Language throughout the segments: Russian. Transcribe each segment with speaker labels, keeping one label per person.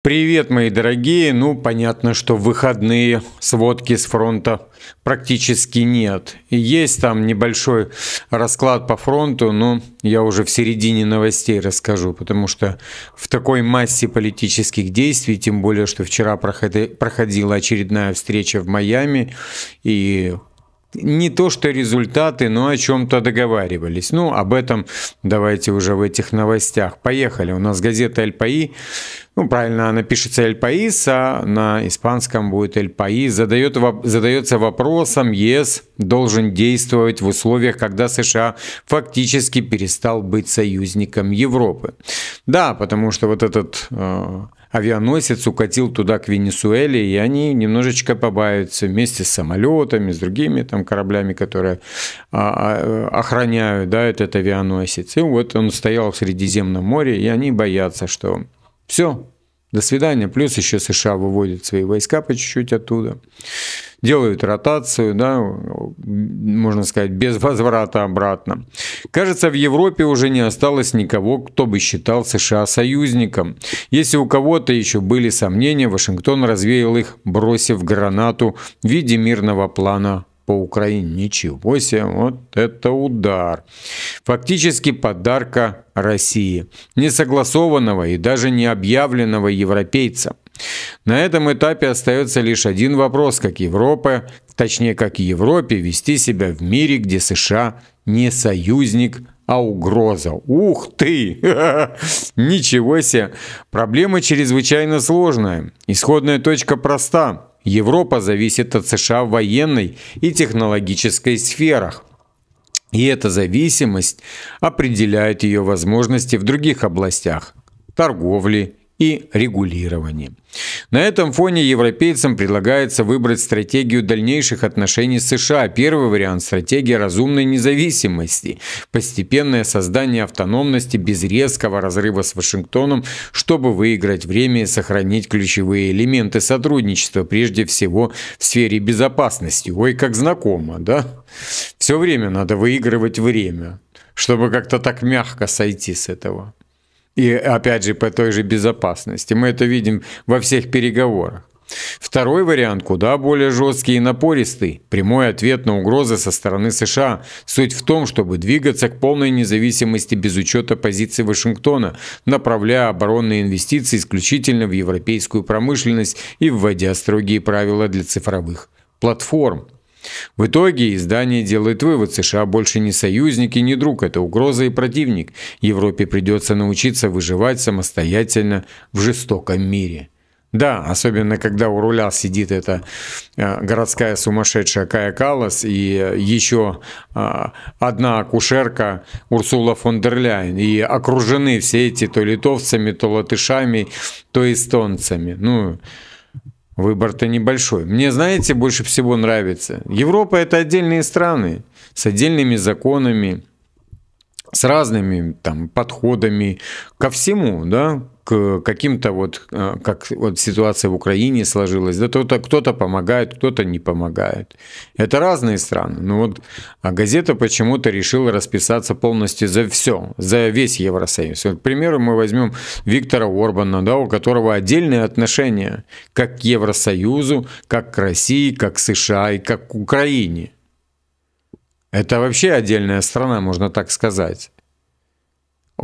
Speaker 1: Привет, мои дорогие. Ну, понятно, что в выходные сводки с фронта практически нет. И есть там небольшой расклад по фронту, но я уже в середине новостей расскажу, потому что в такой массе политических действий, тем более, что вчера проходила очередная встреча в Майами, и не то что результаты, но о чем-то договаривались. Ну, об этом давайте уже в этих новостях. Поехали. У нас газета «Эль Паís». Ну, правильно, она пишется «Эль Паís», а на испанском будет «Эль Паís». Задается вопросом, ЕС должен действовать в условиях, когда США фактически перестал быть союзником Европы. Да, потому что вот этот авианосец укатил туда, к Венесуэле, и они немножечко побаиваются вместе с самолетами, с другими там кораблями, которые охраняют, да, этот авианосец. И вот он стоял в Средиземном море, и они боятся, что все, до свидания. Плюс еще США выводят свои войска по чуть-чуть оттуда, делают ротацию, да, можно сказать, без возврата обратно. Кажется, в Европе уже не осталось никого, кто бы считал США союзником. Если у кого-то еще были сомнения, Вашингтон развеял их, бросив гранату в виде мирного плана по Украине. Ничего себе, вот это удар. Фактически подарка России, несогласованного и даже не объявленного европейца. На этом этапе остается лишь один вопрос, как Европе вести себя в мире, где США не союзник, а угроза. Ух ты! Ничего себе! Проблема чрезвычайно сложная. Исходная точка проста. Европа зависит от США в военной и технологической сферах. И эта зависимость определяет ее возможности в других областях – торговли и регулировании. На этом фоне европейцам предлагается выбрать стратегию дальнейших отношений с США. Первый вариант – стратегия разумной независимости, постепенное создание автономности без резкого разрыва с Вашингтоном, чтобы выиграть время и сохранить ключевые элементы сотрудничества, прежде всего в сфере безопасности. Ой, как знакомо, да? Все время надо выигрывать время, чтобы как-то так мягко сойти с этого. И опять же по той же безопасности. Мы это видим во всех переговорах. Второй вариант куда более жесткий и напористый. Прямой ответ на угрозы со стороны США. Суть в том, чтобы двигаться к полной независимости без учета позиции Вашингтона, направляя оборонные инвестиции исключительно в европейскую промышленность и вводя строгие правила для цифровых платформ. В итоге издание делает вывод: США больше не союзник и не друг, это угроза и противник. Европе придется научиться выживать самостоятельно в жестоком мире. Да, особенно когда у руля сидит эта городская сумасшедшая Кая Каллас и еще одна акушерка Урсула фон дер Ляйен. И окружены все эти то литовцами, то латышами, то эстонцами. Ну, выбор-то небольшой. Мне, знаете, больше всего нравится. Европа – это отдельные страны с отдельными законами, с разными там подходами ко всему, да, к каким-то вот, как вот ситуация в Украине сложилась, да, кто-то помогает, кто-то не помогает. Это разные страны. Но вот газета почему-то решила расписаться полностью за все, за весь Евросоюз. Вот, к примеру, мы возьмем Виктора Орбана, да, у которого отдельные отношения как к Евросоюзу, как к России, как к США и как к Украине. Это вообще отдельная страна, можно так сказать,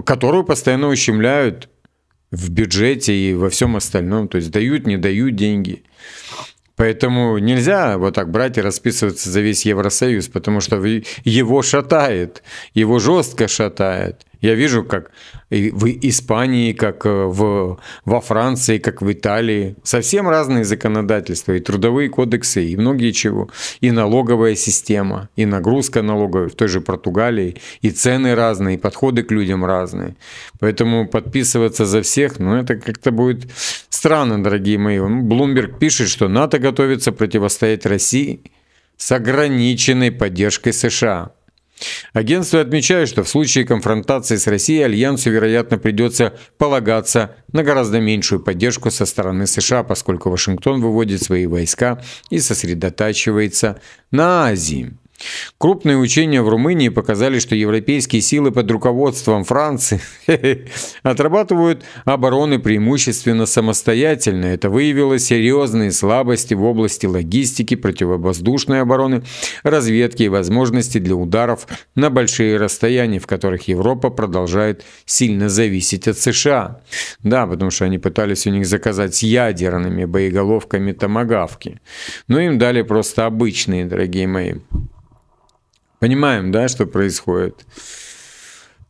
Speaker 1: которую постоянно ущемляют в бюджете и во всем остальном. То есть дают, не дают деньги. Поэтому нельзя вот так брать и расписываться за весь Евросоюз, потому что его шатает, его жестко шатает. Я вижу, как в Испании, как во Франции, как в Италии. Совсем разные законодательства, и трудовые кодексы, и многие чего. И налоговая система, и нагрузка налоговая в той же Португалии, и цены разные, и подходы к людям разные. Поэтому подписываться за всех, ну это как-то будет странно, дорогие мои. Bloomberg пишет, что НАТО готовится противостоять России с ограниченной поддержкой США. Агентство отмечает, что в случае конфронтации с Россией Альянсу, вероятно, придется полагаться на гораздо меньшую поддержку со стороны США, поскольку Вашингтон выводит свои войска и сосредотачивается на Азии. Крупные учения в Румынии показали, что европейские силы под руководством Франции отрабатывают обороны преимущественно самостоятельно. Это выявило серьезные слабости в области логистики, противовоздушной обороны, разведки и возможности для ударов на большие расстояния, в которых Европа продолжает сильно зависеть от США. Да, потому что они пытались у них заказать с ядерными боеголовками томагавки. Но им дали просто обычные, дорогие мои. Понимаем, да, что происходит?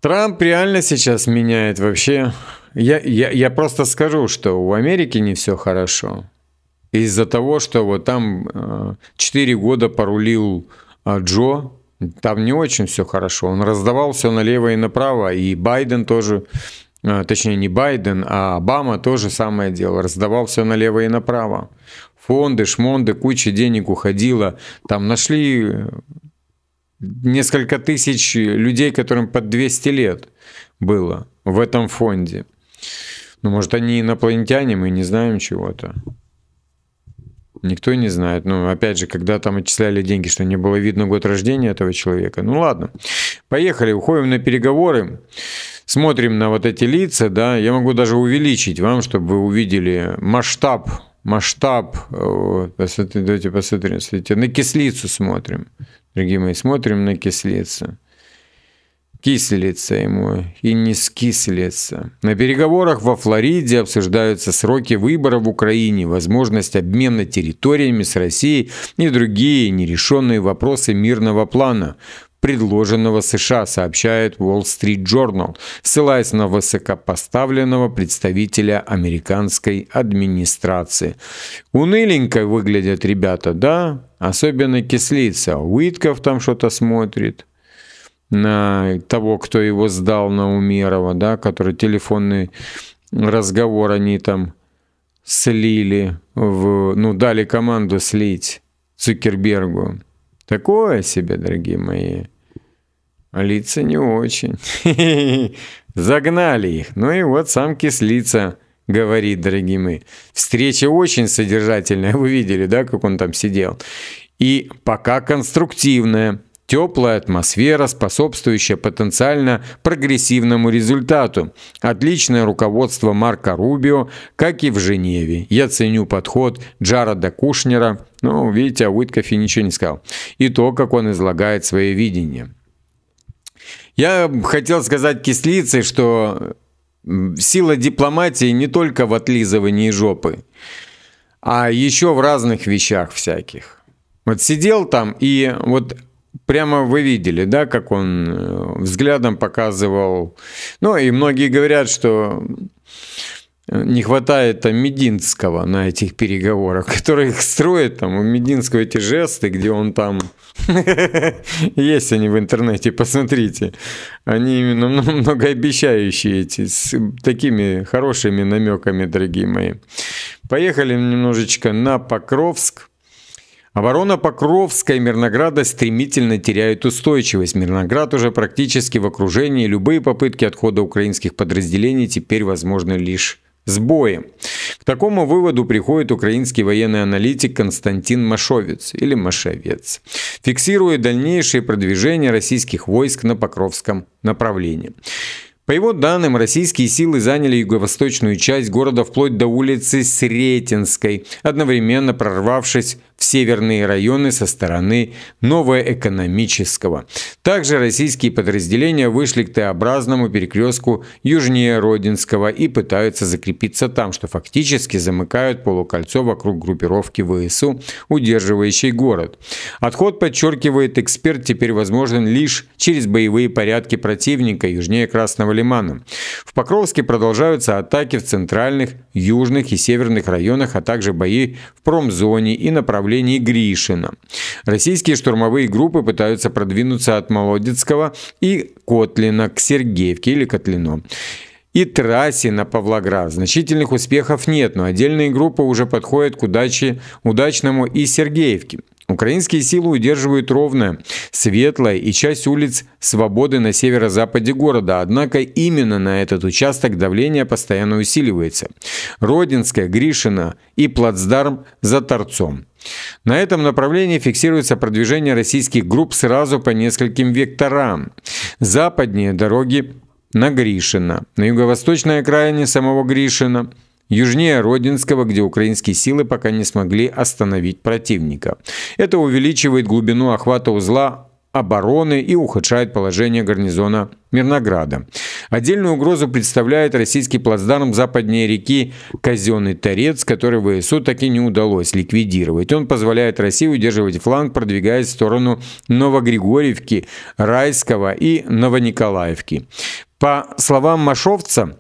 Speaker 1: Трамп реально сейчас меняет вообще. Я просто скажу, что у Америки не все хорошо. Из-за того, что вот там 4 года порулил Джо, там не очень все хорошо. Он раздавал все налево и направо. И Байден тоже, точнее не Байден, а Обама тоже самое дело. Раздавал все налево и направо. Фонды, шмонды, куча денег уходила. Там нашли несколько тысяч людей, которым под 200 лет было в этом фонде. Ну, может, они инопланетяне, мы не знаем чего-то. Никто не знает. Ну, опять же, когда там отчисляли деньги, что не было видно год рождения этого человека. Ну, ладно. Поехали, уходим на переговоры. Смотрим на вот эти лица, да. Я могу даже увеличить вам, чтобы вы увидели масштаб. Давайте посмотрим. На кислицу смотрим. Дорогие мои, смотрим на кислицу. Кислится ему и не скислится. На переговорах во Флориде обсуждаются сроки выборов в Украине, возможность обмена территориями с Россией и другие нерешенные вопросы мирного плана, предложенного США, сообщает Wall Street Journal, ссылаясь на высокопоставленного представителя американской администрации. Уныленько выглядят ребята, да? Особенно кислица. Уитков там что-то смотрит на того, кто его сдал, на Умерова, да, который телефонный разговор они там слили, дали команду слить Цукербергу. Такое себе, дорогие мои. Лица не очень. Загнали их. Ну и вот сам кислица говорит, дорогие мои. Встреча очень содержательная. Вы видели, да, как он там сидел. И пока конструктивная. Теплая атмосфера, способствующая потенциально прогрессивному результату. Отличное руководство Марко Рубио, как и в Женеве. Я ценю подход Джареда Кушнера. Ну, видите, о Уиткофе ничего не сказал. И то, как он излагает свое видение. Я хотел сказать кислице, что сила дипломатии не только в отлизывании жопы, а еще в разных вещах всяких. Вот сидел там и вот... Прямо вы видели, да, как он взглядом показывал. Ну, и многие говорят, что не хватает там Мединского на этих переговорах, которые их строят, там, у Мединского эти жесты, где он там... Есть они в интернете, посмотрите. Они именно многообещающие эти, с такими хорошими намеками, дорогие мои. Поехали немножечко на Покровск. Оборона Покровска и Мирнограда стремительно теряют устойчивость. Мирноград уже практически в окружении. Любые попытки отхода украинских подразделений теперь возможны лишь с боем. К такому выводу приходит украинский военный аналитик Константин Машовец, или Машовец, фиксируя дальнейшее продвижение российских войск на Покровском направлении. По его данным, российские силы заняли юго-восточную часть города вплоть до улицы Сретенской, одновременно прорвавшись в северные районы со стороны Новоэкономического. Также российские подразделения вышли к Т-образному перекрестку южнее Родинского и пытаются закрепиться там, что фактически замыкают полукольцо вокруг группировки ВСУ, удерживающей город. Отход, подчеркивает эксперт, теперь возможен лишь через боевые порядки противника южнее Красного Лимана. В Покровске продолжаются атаки в центральных, южных и северных районах, а также бои в промзоне и направлении Гришина. Российские штурмовые группы пытаются продвинуться от Молодецкого и Котлина к Сергеевке или Котлино и трассе на Павлоград. Значительных успехов нет, но отдельные группы уже подходят к удачному и Сергеевке. Украинские силы удерживают Ровное, Светлое и часть улиц Свободы на северо-западе города, однако именно на этот участок давление постоянно усиливается. Родинская, Гришина и плацдарм за Торцом. На этом направлении фиксируется продвижение российских групп сразу по нескольким векторам. Западнее дороги на Гришино, на юго-восточной окраине самого Гришина, южнее Родинского, где украинские силы пока не смогли остановить противника. Это увеличивает глубину охвата узла обороны и ухудшает положение гарнизона Мирнограда. Отдельную угрозу представляет российский плацдарм западнее реки Казенный Торец, который ВСУ так и не удалось ликвидировать. Он позволяет России удерживать фланг, продвигаясь в сторону Новогригорьевки, Райского и Новониколаевки. По словам Машовца,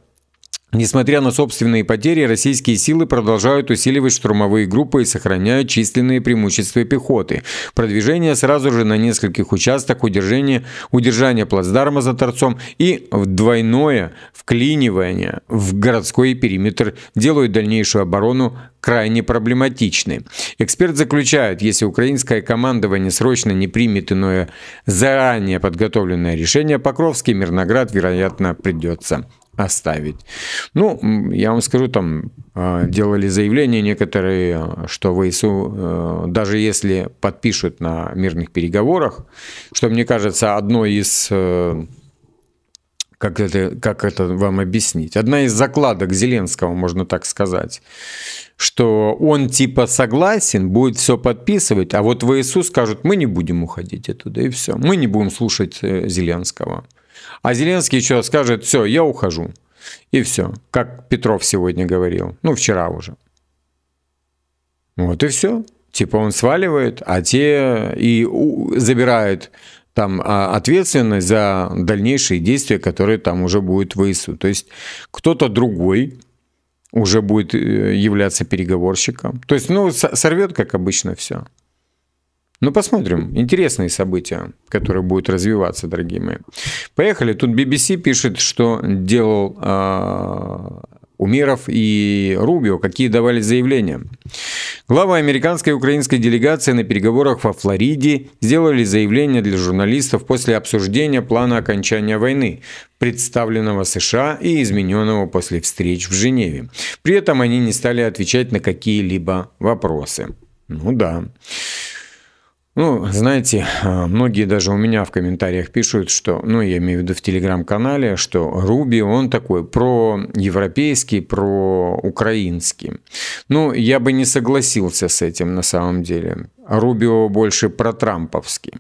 Speaker 1: несмотря на собственные потери, российские силы продолжают усиливать штурмовые группы и сохраняют численные преимущества пехоты. Продвижение сразу же на нескольких участках, удержание плацдарма за Торцом и двойное вклинивание в городской периметр делают дальнейшую оборону крайне проблематичной. Эксперт заключает, если украинское командование срочно не примет иное заранее подготовленное решение, Покровский Мирноград, вероятно, придется оставить. Ну, я вам скажу, там делали заявления некоторые, что ВСУ, даже если подпишут на мирных переговорах, что, мне кажется, одной из, как это вам объяснить, одна из закладок Зеленского, можно так сказать, что он типа согласен, будет все подписывать, а вот ВСУ скажут, мы не будем уходить оттуда, и все, мы не будем слушать Зеленского. А Зеленский еще скажет, все, я ухожу. И все. Как Петров сегодня говорил. Ну, вчера уже. Вот и все. Типа он сваливает, а те и забирают там ответственность за дальнейшие действия, которые там уже будет ВСУ. То есть кто-то другой уже будет являться переговорщиком. То есть, ну, сорвет, как обычно, все. Ну, посмотрим. Интересные события, которые будут развиваться, дорогие мои. Поехали. Тут BBC пишет, что делал Умеров и Рубио, какие давали заявления. Главы американской и украинской делегации на переговорах во Флориде сделали заявление для журналистов после обсуждения плана окончания войны, представленного США и измененного после встреч в Женеве. При этом они не стали отвечать на какие-либо вопросы. Ну да. Ну, знаете, многие даже у меня в комментариях пишут, что, ну, я имею в виду в телеграм-канале, что Рубио, он такой проевропейский, проукраинский. Ну, я бы не согласился с этим на самом деле. Рубио больше протрамповский,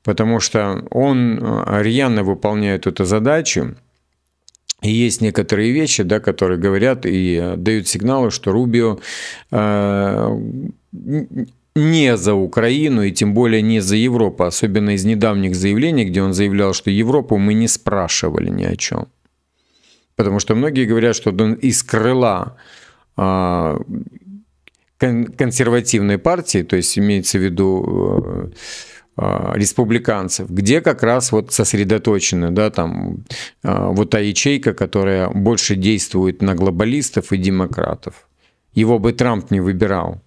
Speaker 1: потому что он рьяно выполняет эту задачу. И есть некоторые вещи, да, которые говорят и дают сигналы, что Рубио не за Украину и тем более не за Европу, особенно из недавних заявлений, где он заявлял, что Европу мы не спрашивали ни о чем. Потому что многие говорят, что он из крыла консервативной партии, то есть имеется в виду республиканцев, где как раз вот сосредоточена, да, там вот та ячейка, которая больше действует на глобалистов и демократов. Его бы Трамп не выбирал.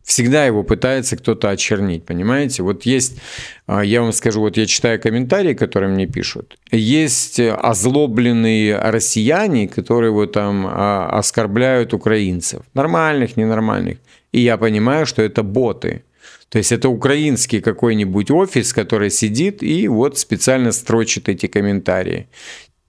Speaker 1: Всегда его пытается кто-то очернить, понимаете? Вот есть, я вам скажу, вот я читаю комментарии, которые мне пишут, есть озлобленные россияне, которые вот там оскорбляют украинцев, нормальных, ненормальных, и я понимаю, что это боты. То есть это украинский какой-нибудь офис, который сидит и вот специально строчит эти комментарии,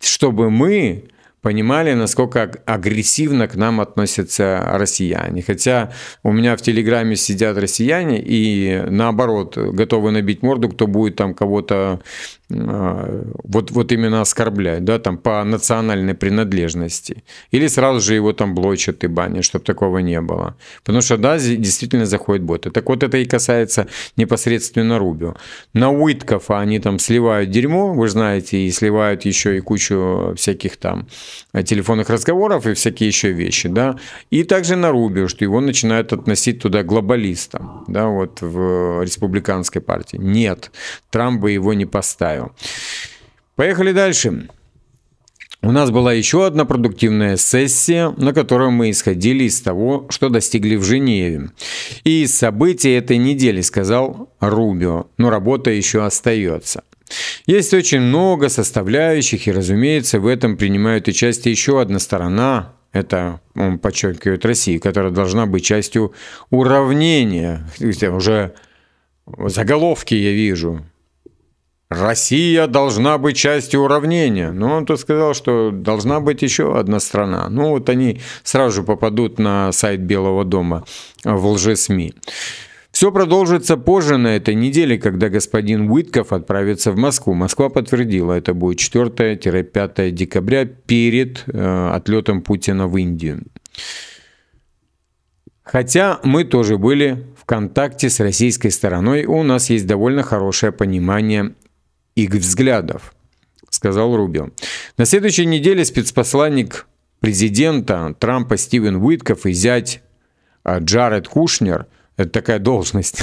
Speaker 1: чтобы мы понимали, насколько агрессивно к нам относятся россияне. Хотя у меня в Телеграме сидят россияне и наоборот готовы набить морду, кто будет там кого-то вот именно оскорблять, да, там по национальной принадлежности. Или сразу же его там блочат и банят, чтобы такого не было. Потому что, да, действительно заходят боты. Так вот это и касается непосредственно Рубио. На Уиткофа они там сливают дерьмо, вы знаете, и сливают еще и кучу всяких там телефонных разговоров и всякие еще вещи, да. И также на Рубио, что его начинают относить туда глобалистом, да, вот в республиканской партии. Нет, Трамп бы его не поставил. Поехали дальше. У нас была еще одна продуктивная сессия, на которой мы исходили из того, что достигли в Женеве. И из событий этой недели, сказал Рубио, но работа еще остается. Есть очень много составляющих, и, разумеется, в этом принимает участие еще одна сторона. Это, он подчеркивает, Россия, которая должна быть частью уравнения. Уже заголовки я вижу. Россия должна быть частью уравнения. Но он тут сказал, что должна быть еще одна страна. Ну вот они сразу же попадут на сайт Белого дома в лжесми. Все продолжится позже на этой неделе, когда господин Уитков отправится в Москву. Москва подтвердила, это будет 4-5 декабря перед отлетом Путина в Индию. Хотя мы тоже были в контакте с российской стороной, у нас есть довольно хорошее понимание их взглядов, сказал Рубио. На следующей неделе спецпосланник президента Трампа Стивен Уитков и зять Джаред Кушнер, это такая должность,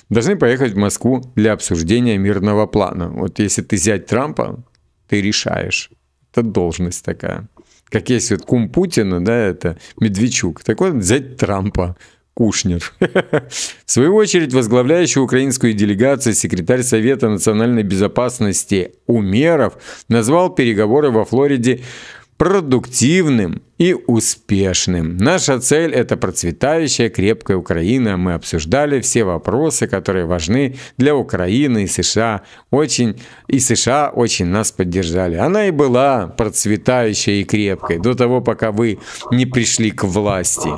Speaker 1: должны поехать в Москву для обсуждения мирного плана. Вот если ты зять Трампа, ты решаешь. Это должность такая. Как есть вот кум Путина, да, это Медведчук. Так вот, зять Трампа. Кушнер. В свою очередь, возглавляющий украинскую делегацию секретарь Совета национальной безопасности Умеров назвал переговоры во Флориде продуктивным и успешным. Наша цель – это процветающая, крепкая Украина. Мы обсуждали все вопросы, которые важны для Украины и США. США очень нас поддержали. Она и была процветающей и крепкой до того, пока вы не пришли к власти.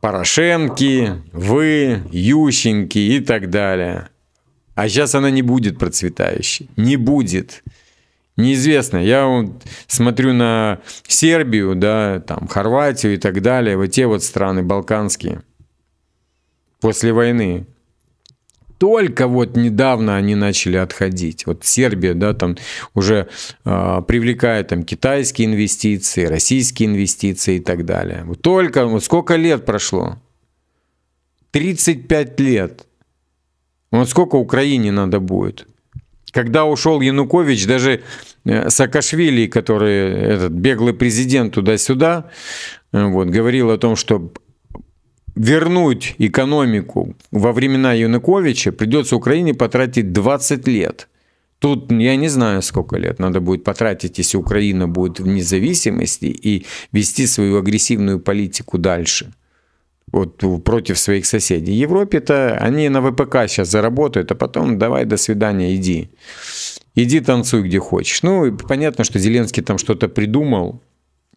Speaker 1: Порошенки, вы, Ющенки и так далее. А сейчас она не будет процветающей. Не будет. Неизвестно. Я вот смотрю на Сербию, да, там, Хорватию и так далее. Вот те вот страны балканские. После войны. Только вот недавно они начали отходить. Вот Сербия, да, там уже привлекает там китайские инвестиции, российские инвестиции и так далее. Вот только вот сколько лет прошло? 35 лет. Вот сколько Украине надо будет? Когда ушел Янукович, даже Саакашвили, который этот беглый президент туда-сюда, вот, говорил о том, что вернуть экономику во времена Януковича придется Украине потратить 20 лет. Тут я не знаю, сколько лет надо будет потратить, если Украина будет в независимости и вести свою агрессивную политику дальше. Вот против своих соседей. В Европе-то они на ВПК сейчас заработают, а потом давай, до свидания, иди. Иди танцуй где хочешь. Ну, понятно, что Зеленский там что-то придумал.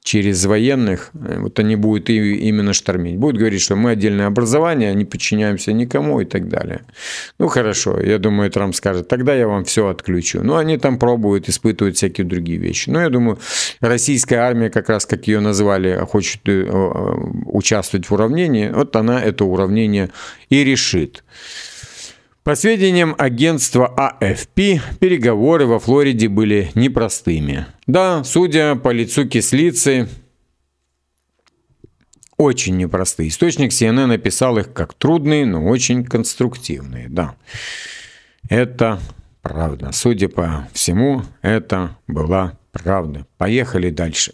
Speaker 1: Через военных, вот они будут именно штормить. Будут говорить, что мы отдельное образование, не подчиняемся никому и так далее. Ну хорошо, я думаю, Трамп скажет, тогда я вам все отключу. Ну они там пробуют, испытывают всякие другие вещи. Но я думаю, российская армия, как раз как ее назвали, хочет участвовать в уравнении, вот она это уравнение и решит. По сведениям агентства АФП, переговоры во Флориде были непростыми. Да, судя по лицу кислицы, очень непростые. Источник CNN написал их как трудные, но очень конструктивные. Да, это правда. Судя по всему, это была правда. Поехали дальше.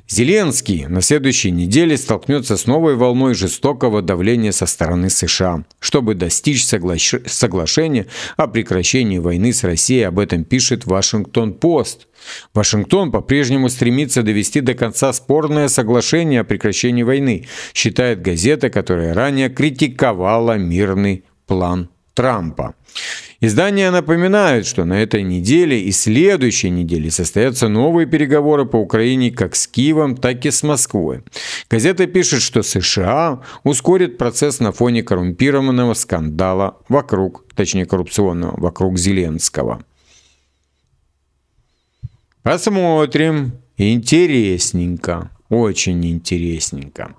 Speaker 1: Зеленский на следующей неделе столкнется с новой волной жестокого давления со стороны США, чтобы достичь соглашения о прекращении войны с Россией. Об этом пишет Вашингтон-Пост. Вашингтон по-прежнему стремится довести до конца спорное соглашение о прекращении войны, считает газета, которая ранее критиковала мирный план Трампа. Издания напоминают, что на этой неделе и следующей неделе состоятся новые переговоры по Украине как с Киевом, так и с Москвой. Газета пишет, что США ускорит процесс на фоне коррумпированного скандала коррупционного вокруг Зеленского. Посмотрим. Интересненько. Очень интересненько.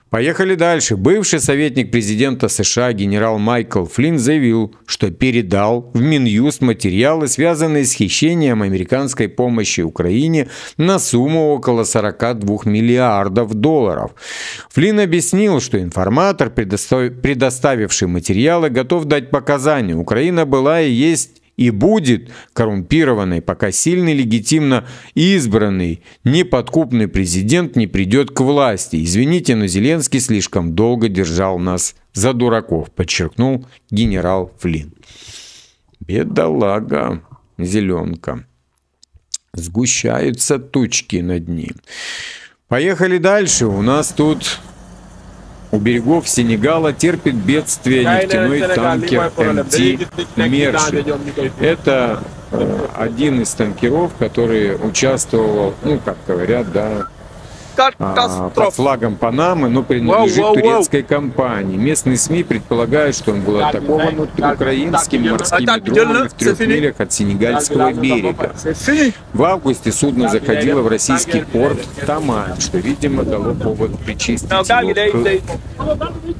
Speaker 1: Поехали дальше. Бывший советник президента США генерал Майкл Флинн заявил, что передал в Минюст материалы, связанные с хищением американской помощи Украине на сумму около 42 миллиардов долларов. Флинн объяснил, что информатор, предоставивший материалы, готов дать показания. Украина была и есть и будет коррумпированной, пока сильный, легитимно избранный, неподкупный президент не придет к власти. Извините, но Зеленский слишком долго держал нас за дураков, подчеркнул генерал Флинн. Бедолага, зеленка. Сгущаются тучки над ним. Поехали дальше. У нас тут у берегов Сенегала терпит бедствие нефтяной танкер МТ «Мерши». Это один из танкеров, который участвовал, ну, как говорят, да, под флагом Панамы, но принадлежит турецкой компании. Местные СМИ предполагают, что он был атакован украинскими морскими дронами в 3 милях от Сенегальского берега. В августе судно заходило в российский порт Тамань, что, видимо, дало повод причистить его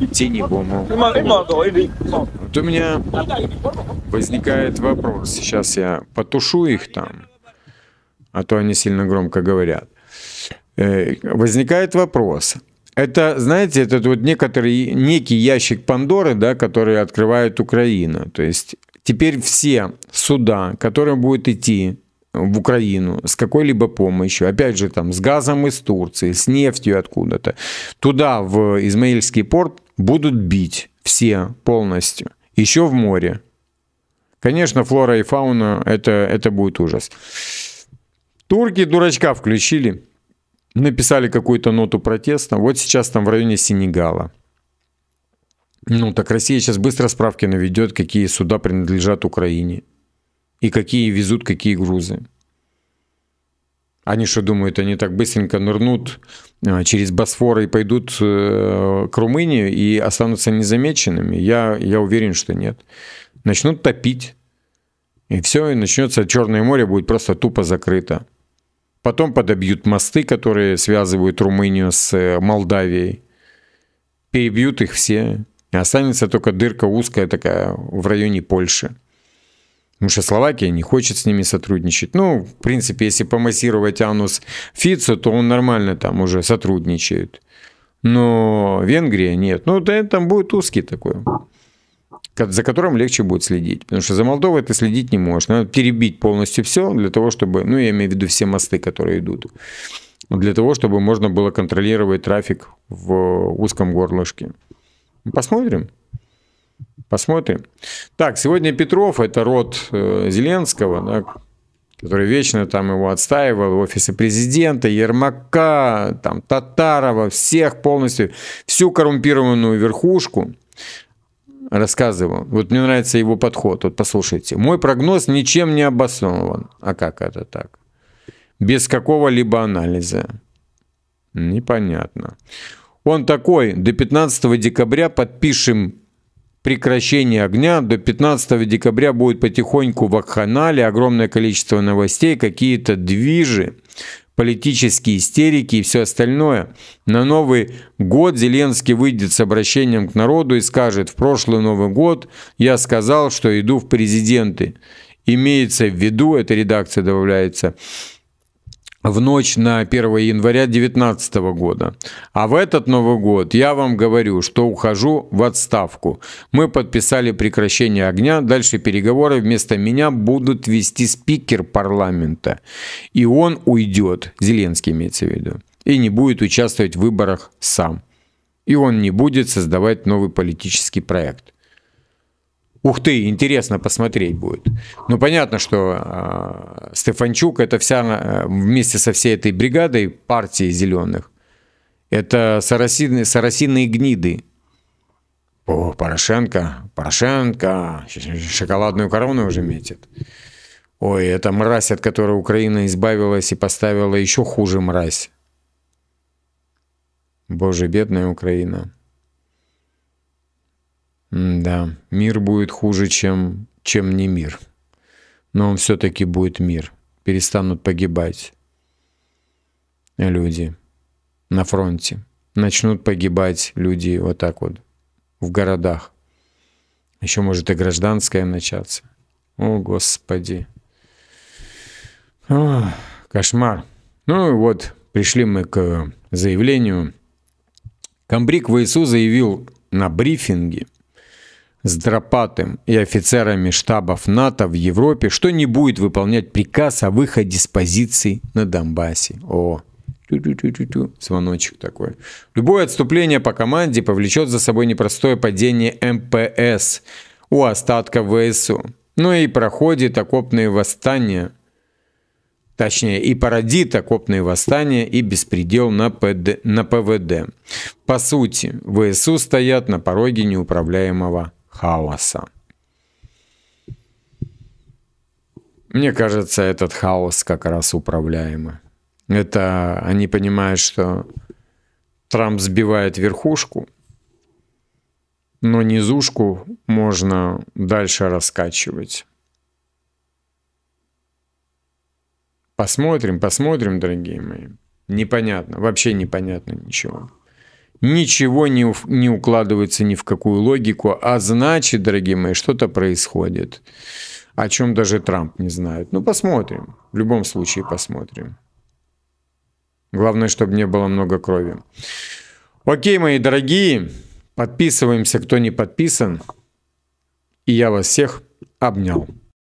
Speaker 1: к теневому. Вот у меня возникает вопрос. Сейчас я потушу их там, а то они сильно громко говорят. Возникает вопрос. Это, знаете, это вот некий ящик Пандоры, да, который открывает Украина. То есть теперь все суда, которые будут идти в Украину с какой-либо помощью, опять же, там, с газом из Турции, с нефтью откуда-то, туда, в Измаильский порт, будут бить все полностью. Еще в море. Конечно, флора и фауна, это будет ужас. Турки дурачка включили. Написали какую-то ноту протеста. Вот сейчас там в районе Сенегала. Ну, так Россия сейчас быстро справки наведет, какие суда принадлежат Украине. И какие везут, какие грузы. Они что думают, они так быстренько нырнут через Босфор и пойдут к Румынии и останутся незамеченными? Я уверен, что нет. Начнут топить. И все, и начнется Черное море, будет просто тупо закрыто. Потом подобьют мосты, которые связывают Румынию с Молдавией. Перебьют их все. И останется только дырка узкая такая в районе Польши. Потому что Словакия не хочет с ними сотрудничать. Ну, в принципе, если помассировать анус Фицу, то он нормально там уже сотрудничает. Но Венгрия нет. Ну, да, там будет узкий такой, за которым легче будет следить. Потому что за Молдовой ты следить не можешь. Надо перебить полностью все для того, чтобы... Ну, я имею в виду все мосты, которые идут. Для того, чтобы можно было контролировать трафик в узком горлышке. Посмотрим. Посмотрим. Так, сегодня Петров, это род Зеленского, да, который вечно там его отстаивал в офисе президента, Ермака, там, Татарова, всех полностью, всю коррумпированную верхушку. Рассказывал. Вот мне нравится его подход. Вот послушайте. Мой прогноз ничем не обоснован. А как это так? Без какого-либо анализа. Непонятно. Он такой: до 15 декабря подпишем прекращение огня. До 15 декабря будет потихоньку вакханалия, огромное количество новостей, какие-то движи, политические истерики и все остальное. На Новый год Зеленский выйдет с обращением к народу и скажет: в прошлый Новый год я сказал, что иду в президенты. Имеется в виду, эта редакция добавляется, в ночь на 1 января 2019 года. А в этот Новый год я вам говорю, что ухожу в отставку. Мы подписали прекращение огня. Дальше переговоры вместо меня будут вести спикер парламента. И он уйдет, Зеленский имеется в виду, и не будет участвовать в выборах сам. И он не будет создавать новый политический проект. Ух ты, интересно посмотреть будет. Ну, понятно, что Стефанчук, это вся, вместе со всей этой бригадой партии зеленых, это соросиные гниды. О, Порошенко, шоколадную корону уже метит. Ой, это мразь, от которой Украина избавилась и поставила еще хуже мразь. Боже, бедная Украина. Да, мир будет хуже, чем не мир. Но он все-таки будет мир. Перестанут погибать люди на фронте. Начнут погибать люди вот так вот в городах. Еще может и гражданское начаться. О, Господи. О, кошмар. Ну и вот, пришли мы к заявлению. Комбриг ВСУ заявил на брифинге, с Драпатым и офицерами штабов НАТО в Европе, что не будет выполнять приказ о выходе с позиций на Донбассе. О, звоночек такой. Любое отступление по команде повлечет за собой непростое падение МПС у остатков ВСУ. Но и проходит окопные восстания, точнее, и породит окопные восстания и беспредел на ПВД. По сути, ВСУ стоят на пороге неуправляемого хаоса. Мне кажется, этот хаос как раз управляемый. Это они понимают, что Трамп сбивает верхушку, но низушку можно дальше раскачивать. Посмотрим, дорогие мои. Непонятно, вообще непонятно ничего. Ничего не укладывается ни в какую логику, а значит, дорогие мои, что-то происходит, о чем даже Трамп не знает. Ну, посмотрим, в любом случае посмотрим. Главное, чтобы не было много крови. Окей, мои дорогие, подписываемся, кто не подписан. И я вас всех обнял.